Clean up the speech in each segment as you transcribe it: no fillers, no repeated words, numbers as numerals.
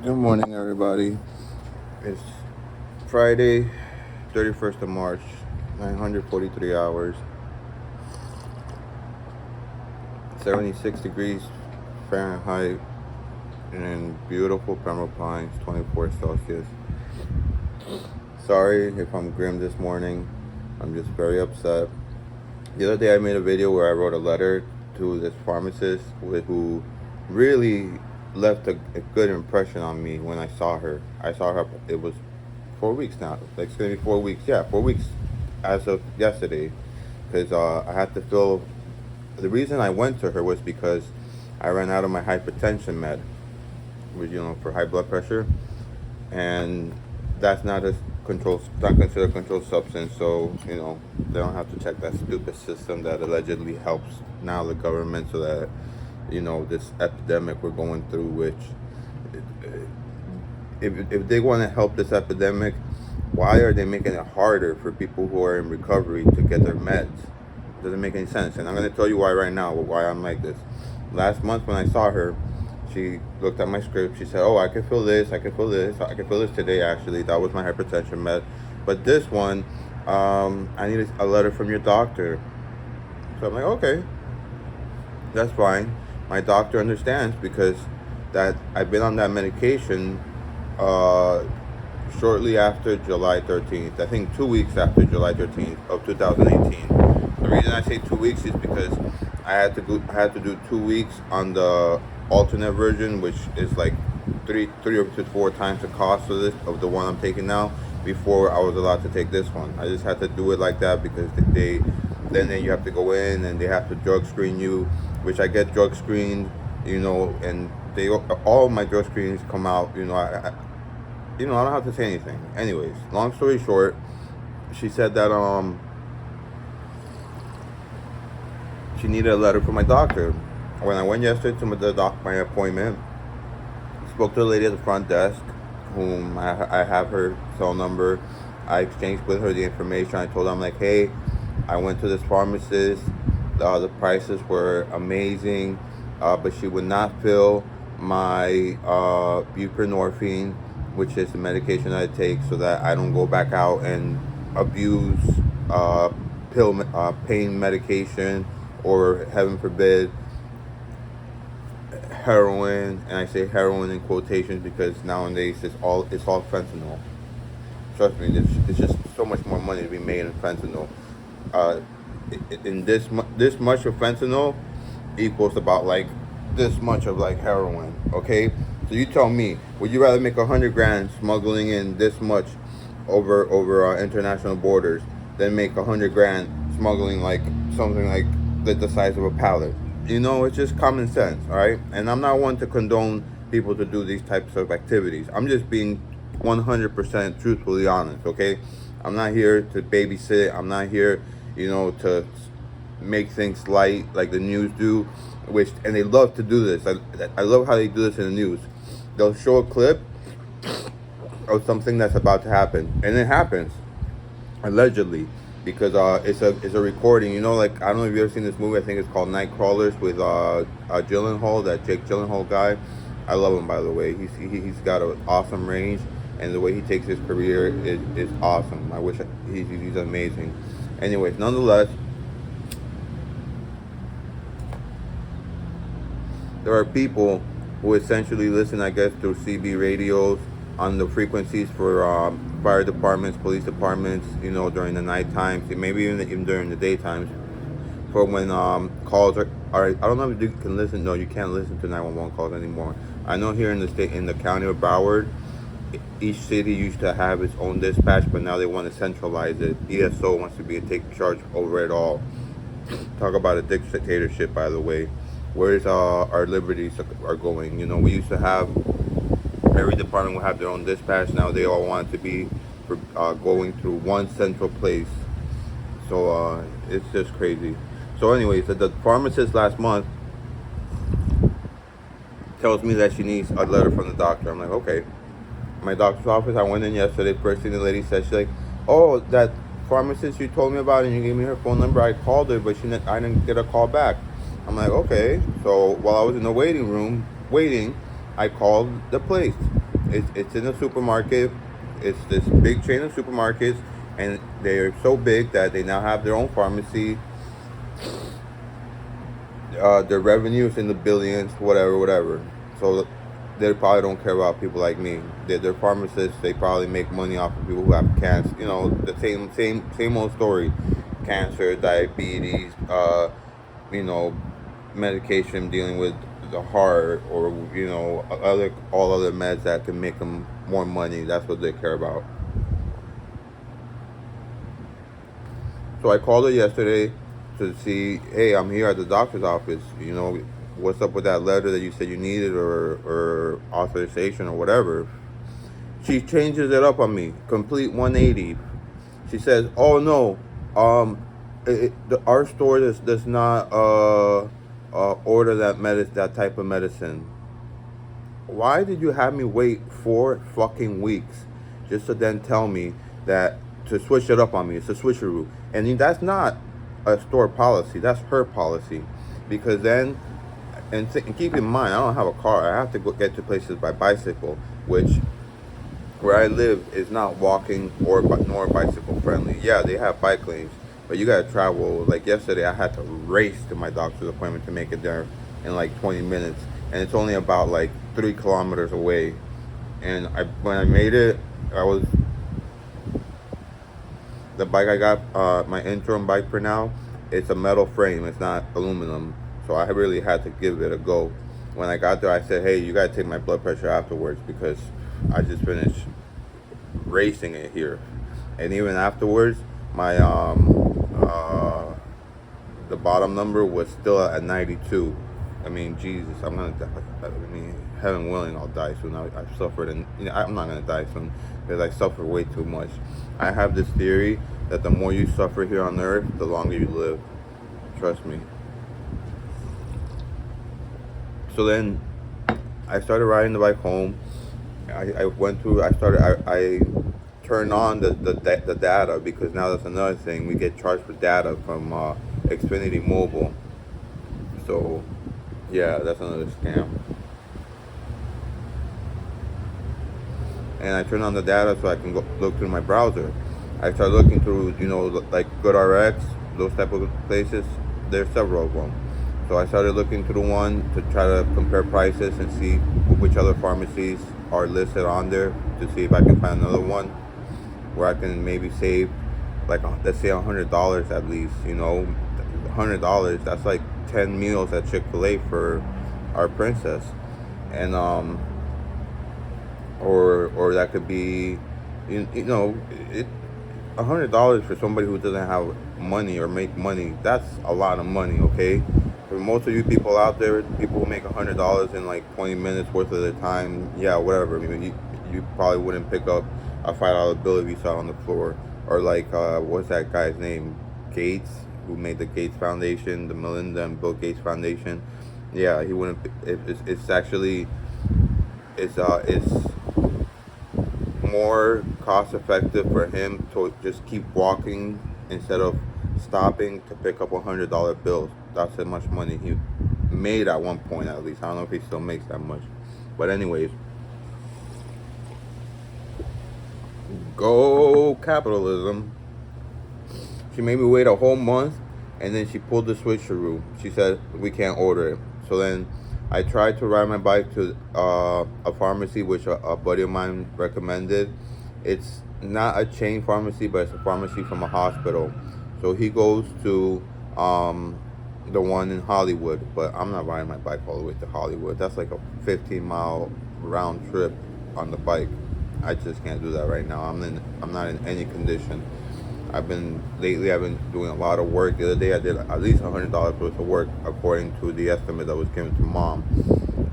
Good morning, everybody. It's Friday, 31st of March, 943 hours, 76 degrees Fahrenheit, and beautiful Pembroke Pines, 24 Celsius. Sorry if I'm grim this morning. I'm just very upset. The other day I made a video where I wrote a letter to this pharmacist who really left a good impression on me when I saw her. I saw her, it was 4 weeks now. Like, it's going to be 4 weeks. Yeah, 4 weeks as of yesterday. Because I had to fill. The reason I went to her was because I ran out of my hypertension med, which, for high blood pressure. And that's not a not considered a controlled substance, so they don't have to check that stupid system that allegedly helps now the government, so that this epidemic we're going through, which if they want to help this epidemic, why are they making it harder for people who are in recovery to get their meds? Doesn't make any sense. And I'm going to tell you why right now, why I'm like this. Last month when I saw her, she looked at my script. She said, "Oh, I can feel this. I can feel this. I can feel this today. Actually, that was my hypertension med. But this one, I need a letter from your doctor." So I'm like, "Okay, that's fine. My doctor understands because that I've been on that medication uh, shortly after July 13th. I think 2 weeks after July 13th of 2018. The reason I say 2 weeks is because I had to do 2 weeks on the alternate version, which is like three or to four times the cost of the one I'm taking now, before I was allowed to take this one. I just had to do it like that because then you have to go in and they have to drug screen you, which I get drug screened, and they all my drug screens come out, I don't have to say anything. Anyways, long story short, she said that she needed a letter from my doctor. When I went yesterday to my appointment, spoke to the lady at the front desk, whom I have her cell number. I exchanged with her the information. I told her, I'm like, hey, I went to this pharmacist. The prices were amazing, but she would not fill my buprenorphine, which is the medication that I take, so that I don't go back out and abuse pain medication, or heaven forbid, heroin. And I say heroin in quotations because nowadays it's all fentanyl. Trust me, there's just so much more money to be made in fentanyl. In this much of fentanyl equals about like this much of like heroin. Okay, so you tell me, would you rather make 100 grand smuggling in this much over international borders than make 100 grand smuggling like something like the size of a pallet? It's just common sense, all right? And I'm not one to condone people to do these types of activities. I'm just being 100% truthfully honest, okay? I'm not here to babysit. I'm not here, to make things light like the news do, and they love to do this. I love how they do this in the news. They'll show a clip of something that's about to happen, and it happens, allegedly, because it's a recording. Like, I don't know if you've ever seen this movie. I think it's called Nightcrawlers with Gyllenhaal, that Jake Gyllenhaal guy. I love him, by the way. He's got an awesome range, and the way he takes his career is awesome. He's amazing. Anyways, nonetheless, there are people who essentially listen, I guess, through CB radios on the frequencies for fire departments, police departments, during the night times, maybe even during the daytimes, for when calls are. I don't know if you can listen. No, you can't listen to 911 calls anymore. I know here in the county of Broward, each city used to have its own dispatch, but now they want to centralize it. ESO wants to take charge over it all. Talk about a dictatorship, by the way. Where's our liberties are going? We used to have every department will have their own dispatch. Now they all want to be going through one central place. So it's just crazy. So anyways, the pharmacist last month tells me that she needs a letter from the doctor. I'm like, okay. My doctor's office, I went in yesterday. First thing the lady said, she's like, oh, that pharmacist you told me about and you gave me her phone number, I called her, but I didn't get a call back. I'm like, okay. So while I was in the waiting room waiting, I called the place. It's in a supermarket. It's this big chain of supermarkets, and they're so big that they now have their own pharmacy. Their revenue is in the billions, whatever, whatever. So they probably don't care about people like me. They're pharmacists. They probably make money off of people who have cancer. You know, the same old story: cancer, diabetes. You know, medication dealing with the heart, or all other meds that can make them more money. That's what they care about. So I called her yesterday to see, hey, I'm here at the doctor's office. You know, what's up with that letter that you said you needed, or authorization or whatever? She changes it up on me, complete 180. She says, "Oh no, our store does not order that type of medicine." Why did you have me wait 4 fucking weeks just to then tell me that to switch it up on me? It's a switcheroo, and that's not a store policy. That's her policy, because then, and keep in mind, I don't have a car. I have to go get to places by bicycle, which where I live is not walking or nor bicycle friendly. Yeah, they have bike lanes, but you gotta travel. Like yesterday, I had to race to my doctor's appointment to make it there in like 20 minutes, and it's only about like 3 kilometers away. And when I made it, I was the bike I got, my interim bike for now. It's a metal frame. It's not aluminum, so I really had to give it a go. When I got there, I said, "Hey, you gotta take my blood pressure afterwards because I just finished racing it here." And even afterwards, my the bottom number was still at 92. I mean, Jesus, I'm gonna die. I mean, heaven willing, I'll die soon. I've suffered, and I'm not gonna die soon because I suffer way too much. I have this theory that the more you suffer here on earth, the longer you live. Trust me. So then, I started riding the bike home. I went through. I turned on the data, because now that's another thing. We get charged for data from Xfinity Mobile. So yeah, that's another scam. And I turned on the data so I can go look through my browser. I started looking through, like GoodRx, those type of places. There's several of them. So I started looking through one to try to compare prices and see which other pharmacies are listed on there, to see if I can find another one where I can maybe save, like, let's say $100 at least. $100, that's like 10 meals at Chick-fil-A for our princess. And or that could be, $100 for somebody who doesn't have money or make money. That's a lot of money, okay? For most of you people out there, people who make $100 in like 20 minutes worth of their time, yeah, whatever. I mean, you probably wouldn't pick up a $5 bill if you saw it on the floor. Or like, what's that guy's name? Gates, who made the Gates Foundation, the Melinda and Bill Gates Foundation. Yeah, he wouldn't. It's actually, it's more cost effective for him to just keep walking instead of stopping to pick up $100 bills. That's how much money he made at one point, at least. I don't know if he still makes that much, but anyways, go capitalism. She made me wait a whole month, and then she pulled the switcheroo. She said we can't order it. So then I tried to ride my bike to a pharmacy which a buddy of mine recommended. It's not a chain pharmacy, but it's a pharmacy from a hospital. So he goes to the one in Hollywood, but I'm not riding my bike all the way to Hollywood. That's like a 15-mile round trip on the bike. I just can't do that right now. I'm not in any condition. I've been doing a lot of work. The other day I did at least $100 worth of work according to the estimate that was given to Mom,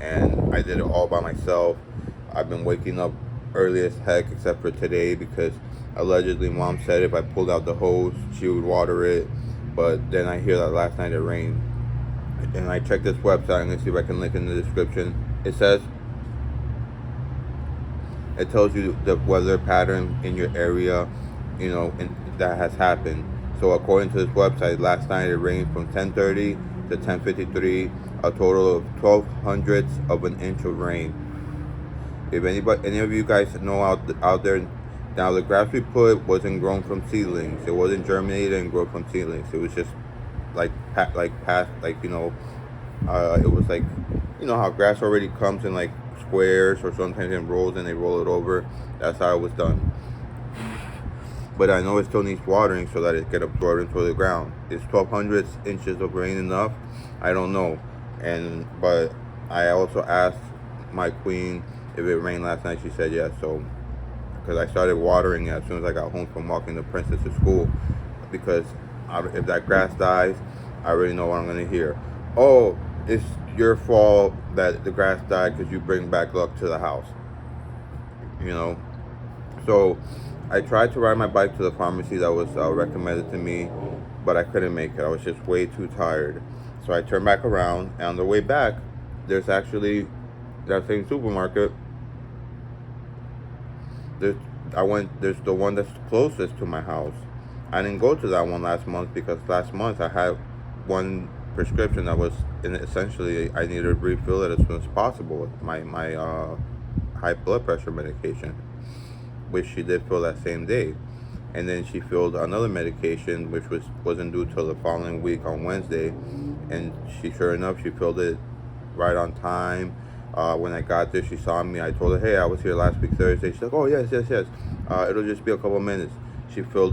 and I did it all by myself. I've been waking up early as heck, except for today, because allegedly Mom said if I pulled out the hose she would water it, but then I hear that last night it rained. And I checked this website. I'm gonna see if I can link in the description. It tells you the weather pattern in your area, and that has happened. So according to this website, last night it rained from 10:30 to 10:53, a total of 0.12 of an inch of rain. If any of you guys know out there, now the grass we put wasn't grown from seedlings. It wasn't germinated and grown from seedlings. It was just it was like, how grass already comes in like squares or sometimes in rolls and they roll it over. That's how it was done. But I know it still needs watering so that it get absorbed into the ground. Is 1,200 inches of rain enough? I don't know. But I also asked my queen if it rained last night. She said yes. So, because I started watering it as soon as I got home from walking the princess to school, because if that grass dies, I already know what I'm gonna hear. Oh, it's your fault that the grass died because you bring back luck to the house. You know. So I tried to ride my bike to the pharmacy that was recommended to me, but I couldn't make it. I was just way too tired. So I turned back around, and on the way back, there's actually that same supermarket. There's There's the one that's closest to my house. I didn't go to that one last month because last month I had one prescription that was essentially I needed to refill it as soon as possible. My high blood pressure medication, which she did fill that same day. And then she filled another medication, which wasn't due till the following week on Wednesday. And sure enough, she filled it right on time. When I got there, she saw me. I told her, hey, I was here last week Thursday. She's like, oh, yes, yes, yes. It'll just be a couple minutes.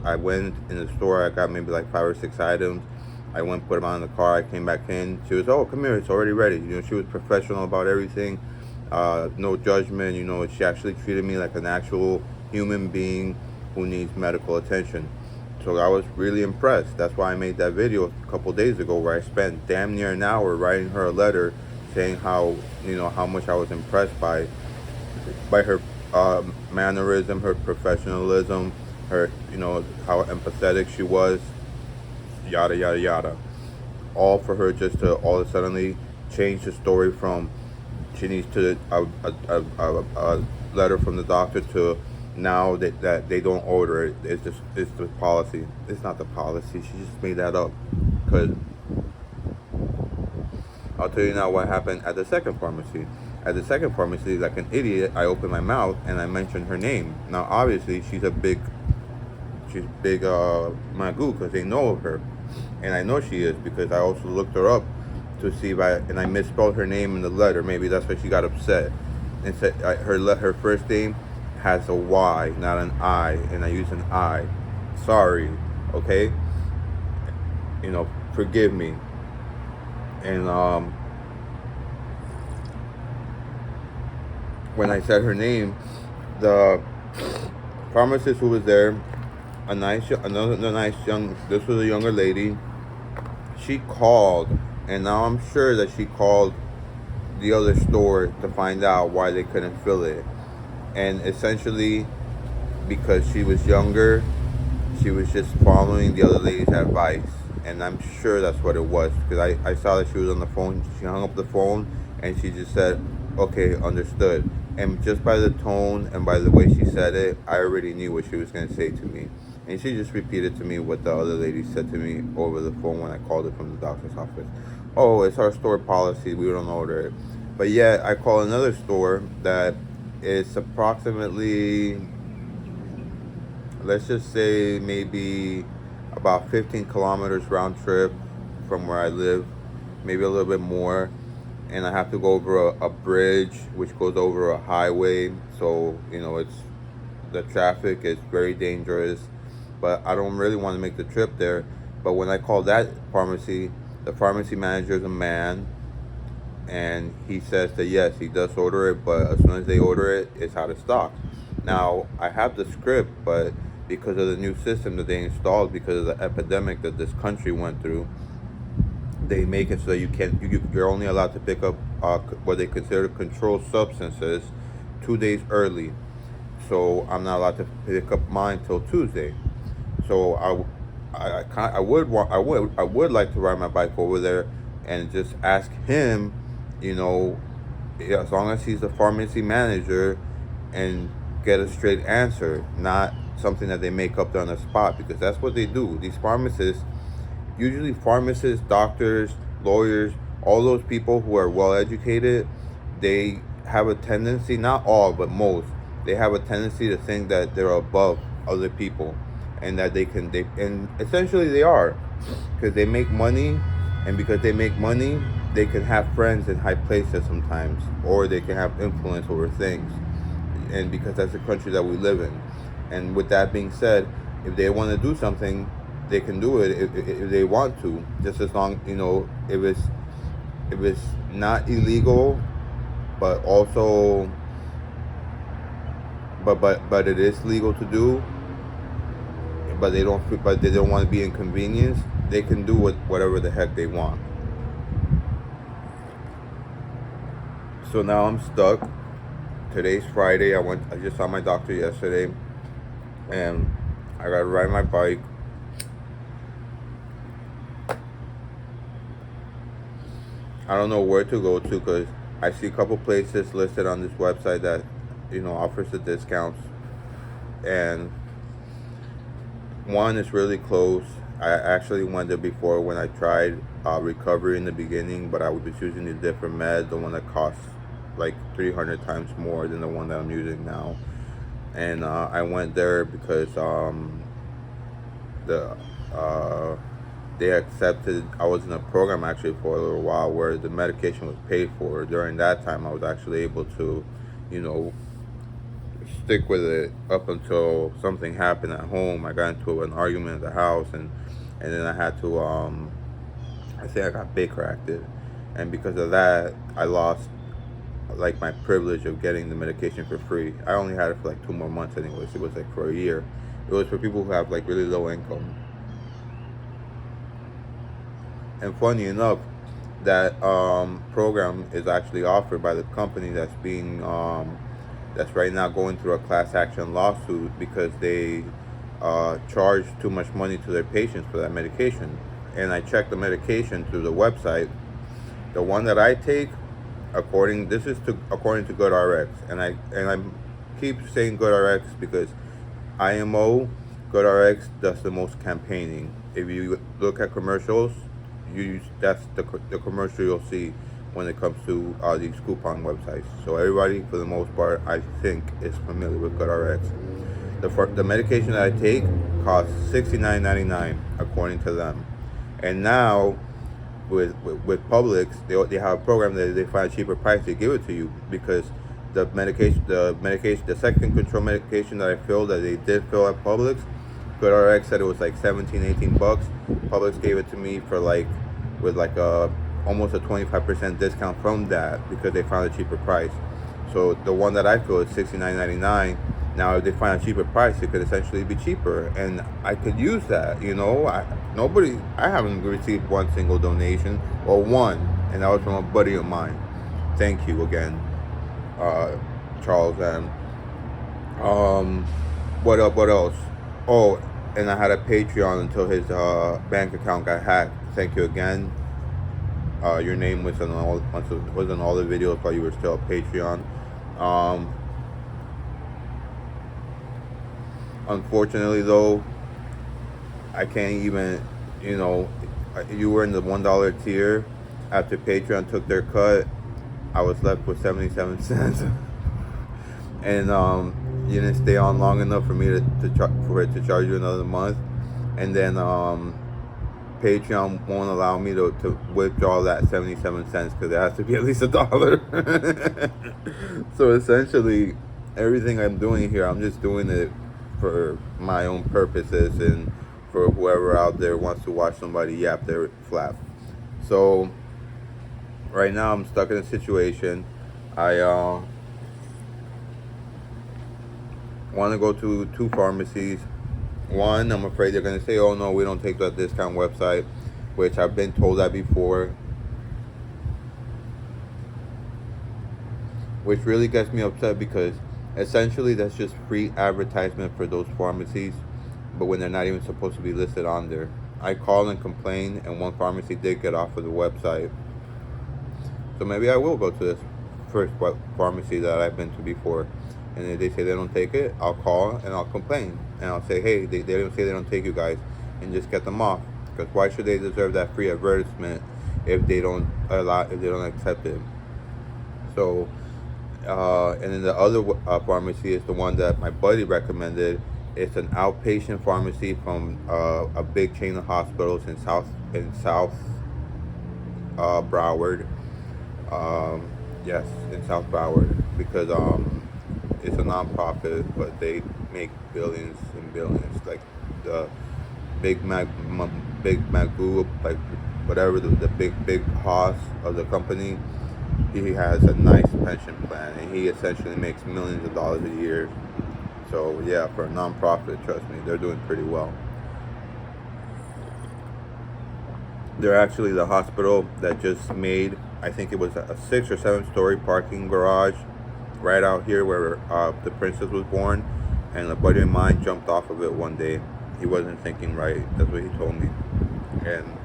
I went in the store. I got maybe like 5 or 6 items. I went, put them on in the car. I came back in. She was, oh, come here. It's already ready. She was professional about everything. No judgment. She actually treated me like an actual human being who needs medical attention. So I was really impressed. That's why I made that video a couple days ago where I spent damn near an hour writing her a letter saying how much I was impressed by her mannerism, her professionalism, her how empathetic she was, yada yada yada. All for her just to all of a suddenly change the story from she needs to a letter from the doctor to now that they don't order it. It's the policy. It's not the policy. She just made that up. Because I'll tell you now what happened at the second pharmacy. At the second pharmacy, like an idiot, I opened my mouth and I mentioned her name. Now, obviously, she's big magoo because they know of her, and I know she is because I also looked her up to see if I misspelled her name in the letter. Maybe that's why she got upset and said her first name has a Y, not an I, and I use an I. Sorry, okay? Forgive me. And when I said her name, the pharmacist who was there, this was a younger lady. She called, and now I'm sure that she called the other store to find out why they couldn't fill it. And essentially, because she was younger, she was just following the other lady's advice. And I'm sure that's what it was. Because I saw that she was on the phone. She hung up the phone and she just said, okay, understood. And just by the tone and by the way she said it, I already knew what she was going to say to me. And she just repeated to me what the other lady said to me over the phone when I called her from the doctor's office. Oh, it's our store policy. We don't order it. But yet, I call another store that is approximately, let's just say maybe about 15 kilometers round trip from where I live, maybe a little bit more. And I have to go over a bridge which goes over a highway. So, the traffic is very dangerous. But I don't really want to make the trip there. But when I call that pharmacy, the pharmacy manager is a man. And he says that yes, he does order it, but as soon as they order it, it's out of stock. Now, I have the script, but because of the new system that they installed, because of the epidemic that this country went through, they make it so that you're only allowed to pick up what they consider controlled substances 2 days early. So I'm not allowed to pick up mine till Tuesday. So I would like to ride my bike over there and just ask him, as long as he's the pharmacy manager, and get a straight answer, not something that they make up on the spot, because that's what they do. These pharmacists, usually pharmacists, doctors, lawyers, all those people who are well educated, they have a tendency, not all, but most, they have a tendency to think that they're above other people, and that and essentially they are, because they make money, and because they make money, they can have friends in high places sometimes, or they can have influence over things, and because that's the country that we live in. And with that being said, if they want to do something, they can do it if they want to, just as long, if it's not illegal, but also, but it is legal to do, but they don't want to be inconvenienced. They can do whatever the heck they want. So now I'm stuck. Today's Friday. I just saw my doctor yesterday, and I gotta ride my bike. I don't know where to go to, because I see a couple places listed on this website that offers the discounts, and one is really close. I actually went there before when I tried recovery in the beginning, but I was using a different med, the one that costs like 300 times more than the one that I'm using now. And I went there because the they accepted. I was in a program actually for a little while where the medication was paid for. During that time, I was actually able to, you know, stick with it up until something happened at home. I got into an argument at the house, and then I had to I think I got Baker acted, and because of that, I lost like my privilege of getting the medication for free. I only had it for like 2 more months anyways. It was like for a year. It was for people who have like really low income. And funny enough, that program is actually offered by the company that's right now going through a class action lawsuit because they charge too much money to their patients for that medication. And I checked the medication through the website. The one that I take, according to GoodRx, and I keep saying GoodRx because IMO GoodRx does the most campaigning. If you look at commercials, that's the commercial you'll see when it comes to these coupon websites. So everybody, for the most part, I think is familiar with GoodRx. The medication that I take costs $69.99 according to them, and now with Publix, they have a program that they find a cheaper price, they give it to you, because the second control medication that I filled, that they did fill at Publix, GoodRx said it was like 17, 18 bucks. Publix gave it to me for with almost a 25% discount from that, because they found a cheaper price. So the one that I feel is $69.99. Now if they find a cheaper price, it could essentially be cheaper, and I could use that. I haven't received one single donation, or one, and that was from a buddy of mine. Thank you again, Charles. And what else? Oh, and I had a Patreon until his bank account got hacked. Thank you again. Your name was on all the videos while you were still a Patreon. Unfortunately, though, I can't even. You were in the $1 tier. After Patreon took their cut, I was left with 77 cents, and you didn't stay on long enough for me for it to charge you another month, and then Patreon won't allow me to withdraw that 77 cents because it has to be at least $1. So essentially, everything I'm doing here, I'm just doing it for my own purposes and for whoever out there wants to watch somebody yap their flap. So right now I'm stuck in a situation. I want to go to 2 pharmacies. One, I'm afraid they're going to say, oh no, we don't take that discount website, which I've been told that before, which really gets me upset, because essentially that's just free advertisement for those pharmacies, but when they're not even supposed to be listed on there. I called and complained, and one pharmacy did get off of the website. So maybe I will go to this first pharmacy that I've been to before. And if they say they don't take it, I'll call and I'll complain. And I'll say, hey, they didn't say they don't take you guys, and just get them off. Because why should they deserve that free advertisement if they don't accept it? So, And then the other pharmacy is the one that my buddy recommended. It's an outpatient pharmacy from a big chain of hospitals in South Broward. Um, yes, in South Broward, because it's a nonprofit, but they make billions and billions. Like the Big Mac, Big Magoo, like whatever the big hoss of the company. He has a nice pension plan, and he essentially makes millions of dollars a year. So yeah, for a nonprofit, trust me, they're doing pretty well. They're actually the hospital that just made, I think it was a 6 or 7 story parking garage right out here where the princess was born. And a buddy of mine jumped off of it one day. He wasn't thinking right. That's what he told me. And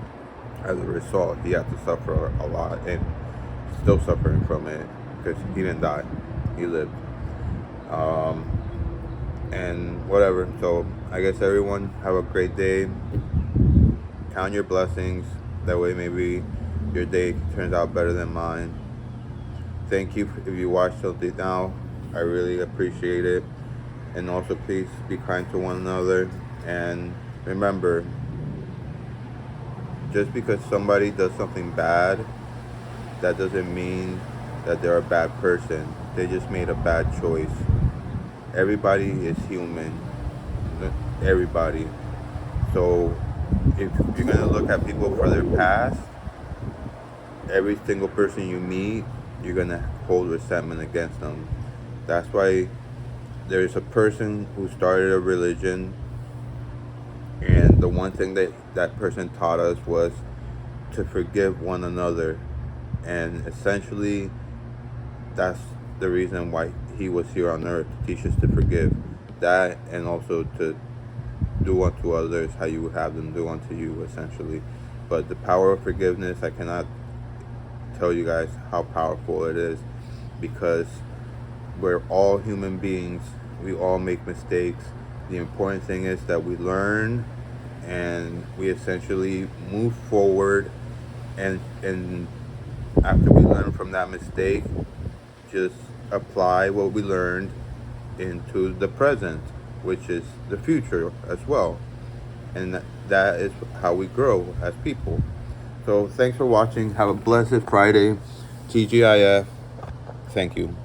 as a result, he had to suffer a lot, and still suffering from it because he didn't die. He lived. Um, and whatever. So I guess everyone have a great day. Count your blessings. That way, maybe your day turns out better than mine. Thank you if you watched till now. I really appreciate it. And also, please be kind to one another. And remember, just because somebody does something bad, that doesn't mean that they're a bad person. They just made a bad choice. Everybody is human. Everybody. So if you're gonna look at people for their past, every single person you meet, you're gonna hold resentment against them. That's why there's a person who started a religion, and the one thing that that person taught us was to forgive one another. And essentially, that's the reason why he was here on earth, to teach us to forgive. That, and also to do unto others how you would have them do unto you, essentially. But the power of forgiveness, I cannot tell you guys how powerful it is, because we're all human beings. We all make mistakes. The important thing is that we learn, and we essentially move forward, and after we learn from that mistake, just apply what we learned into the present, which is the future as well. And that is how we grow as people. So thanks for watching. Have a blessed Friday. TGIF. Thank you.